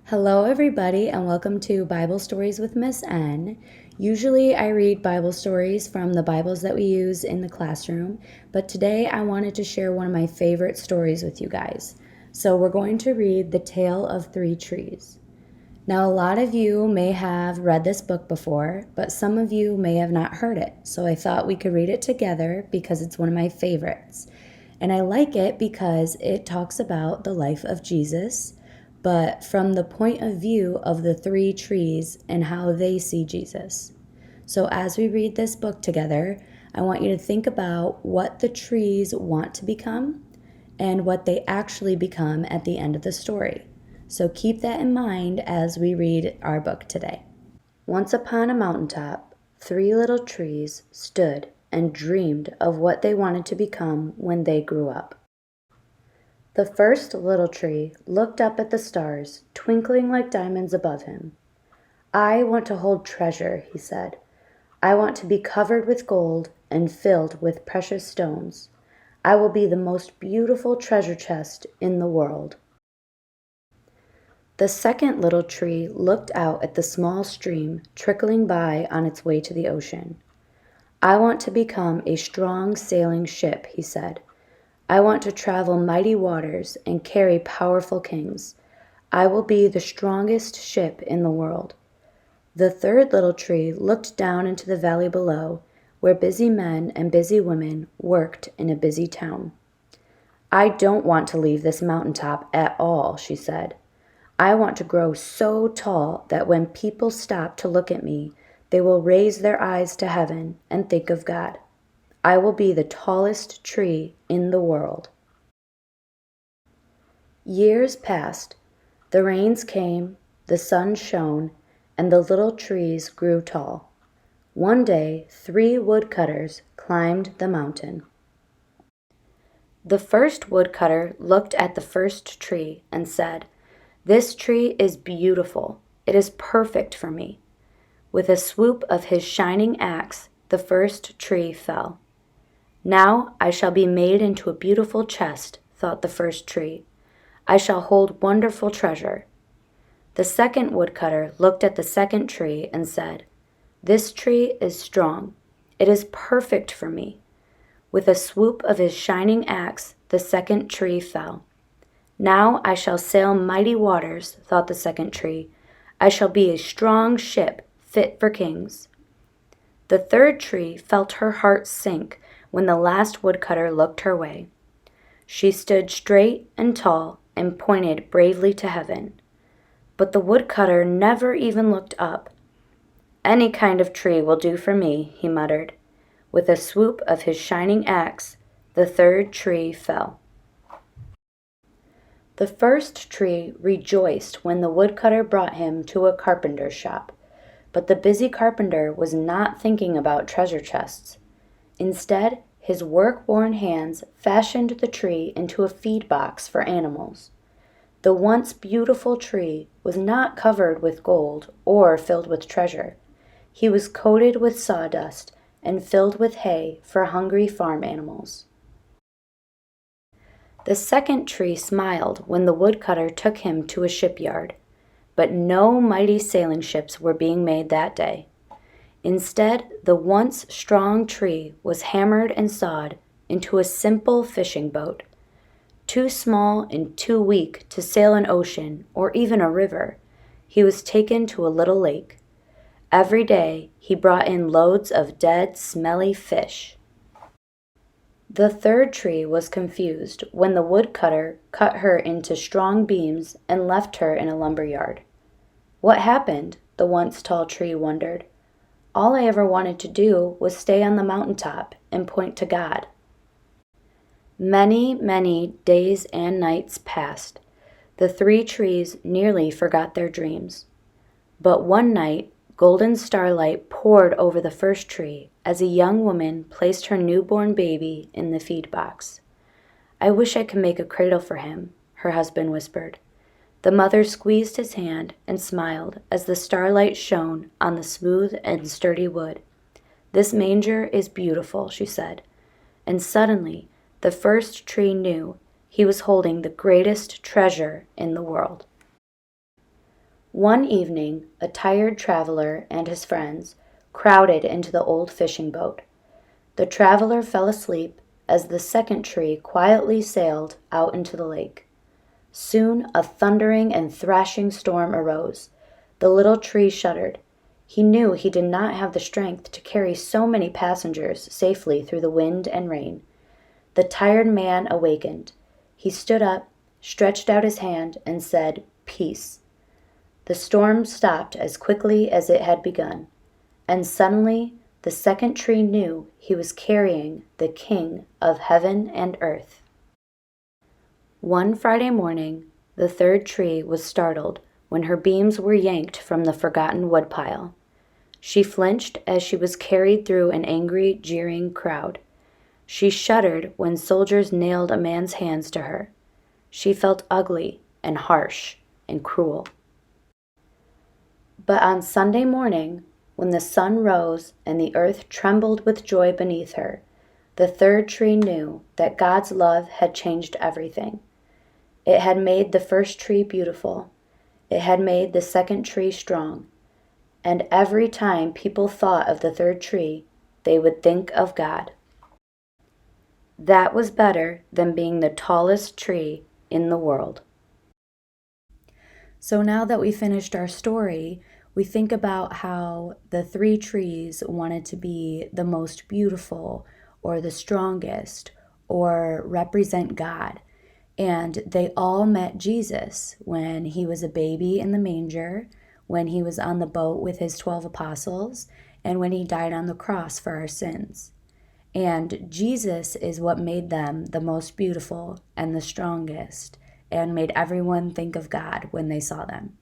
Hello, everybody, and welcome to Bible Stories with Miss N. Usually, I read Bible stories from the Bibles that we use in the classroom, but today I wanted to share one of my favorite stories with you guys. So, we're going to read The Tale of Three Trees. Now, a lot of you may have read this book before, but some of you may have not heard it. So, I thought we could read it together because it's one of my favorites. And I like it because it talks about the life of Jesus, but from the point of view of the three trees and how they see Jesus. So as we read this book together, I want you to think about what the trees want to become and what they actually become at the end of the story. So keep that in mind as we read our book today. Once upon a mountaintop, three little trees stood and dreamed of what they wanted to become when they grew up. The first little tree looked up at the stars, twinkling like diamonds above him. "I want to hold treasure," he said. "I want to be covered with gold and filled with precious stones. I will be the most beautiful treasure chest in the world." The second little tree looked out at the small stream trickling by on its way to the ocean. "I want to become a strong sailing ship," he said. "I want to travel mighty waters and carry powerful kings. I will be the strongest ship in the world." The third little tree looked down into the valley below, where busy men and busy women worked in a busy town. "I don't want to leave this mountaintop at all," she said. "I want to grow so tall that when people stop to look at me, they will raise their eyes to heaven and think of God. I will be the tallest tree in the world." Years passed. The rains came, the sun shone, and the little trees grew tall. One day, three woodcutters climbed the mountain. The first woodcutter looked at the first tree and said, "This tree is beautiful. It is perfect for me." With a swoop of his shining axe, the first tree fell. "Now I shall be made into a beautiful chest," thought the first tree. "I shall hold wonderful treasure." The second woodcutter looked at the second tree and said, "This tree is strong. It is perfect for me." With a swoop of his shining axe, the second tree fell. "Now I shall sail mighty waters," thought the second tree. "I shall be a strong ship fit for kings." The third tree felt her heart sink when the last woodcutter looked her way. She stood straight and tall and pointed bravely to heaven. But the woodcutter never even looked up. "Any kind of tree will do for me," he muttered. With a swoop of his shining axe, the third tree fell. The first tree rejoiced when the woodcutter brought him to a carpenter's shop. But the busy carpenter was not thinking about treasure chests. Instead, his work-worn hands fashioned the tree into a feed box for animals. The once beautiful tree was not covered with gold or filled with treasure. He was coated with sawdust and filled with hay for hungry farm animals. The second tree smiled when the woodcutter took him to a shipyard, but no mighty sailing ships were being made that day. Instead, the once strong tree was hammered and sawed into a simple fishing boat. Too small and too weak to sail an ocean or even a river, he was taken to a little lake. Every day he brought in loads of dead, smelly fish. The third tree was confused when the woodcutter cut her into strong beams and left her in a lumber yard. "What happened?" the once tall tree wondered. "All I ever wanted to do was stay on the mountaintop and point to God." Many, many days and nights passed. The three trees nearly forgot their dreams. But one night, golden starlight poured over the first tree as a young woman placed her newborn baby in the feed box. "I wish I could make a cradle for him," her husband whispered. The mother squeezed his hand and smiled as the starlight shone on the smooth and sturdy wood. "This manger is beautiful," she said. And suddenly, the first tree knew he was holding the greatest treasure in the world. One evening, a tired traveler and his friends crowded into the old fishing boat. The traveler fell asleep as the second tree quietly sailed out into the lake. Soon a thundering and thrashing storm arose. The little tree shuddered. He knew he did not have the strength to carry so many passengers safely through the wind and rain. The tired man awakened. He stood up, stretched out his hand, and said, "Peace." The storm stopped as quickly as it had begun, and suddenly the second tree knew he was carrying the King of heaven and earth. One Friday morning, the third tree was startled when her beams were yanked from the forgotten woodpile. She flinched as she was carried through an angry, jeering crowd. She shuddered when soldiers nailed a man's hands to her. She felt ugly and harsh and cruel. But on Sunday morning, when the sun rose and the earth trembled with joy beneath her, the third tree knew that God's love had changed everything. It had made the first tree beautiful. It had made the second tree strong. And every time people thought of the third tree, they would think of God. That was better than being the tallest tree in the world. So now that we finished our story, we think about how the three trees wanted to be the most beautiful or the strongest or represent God. And they all met Jesus when he was a baby in the manger, when he was on the boat with his 12 apostles, and when he died on the cross for our sins. And Jesus is what made them the most beautiful and the strongest, and made everyone think of God when they saw them.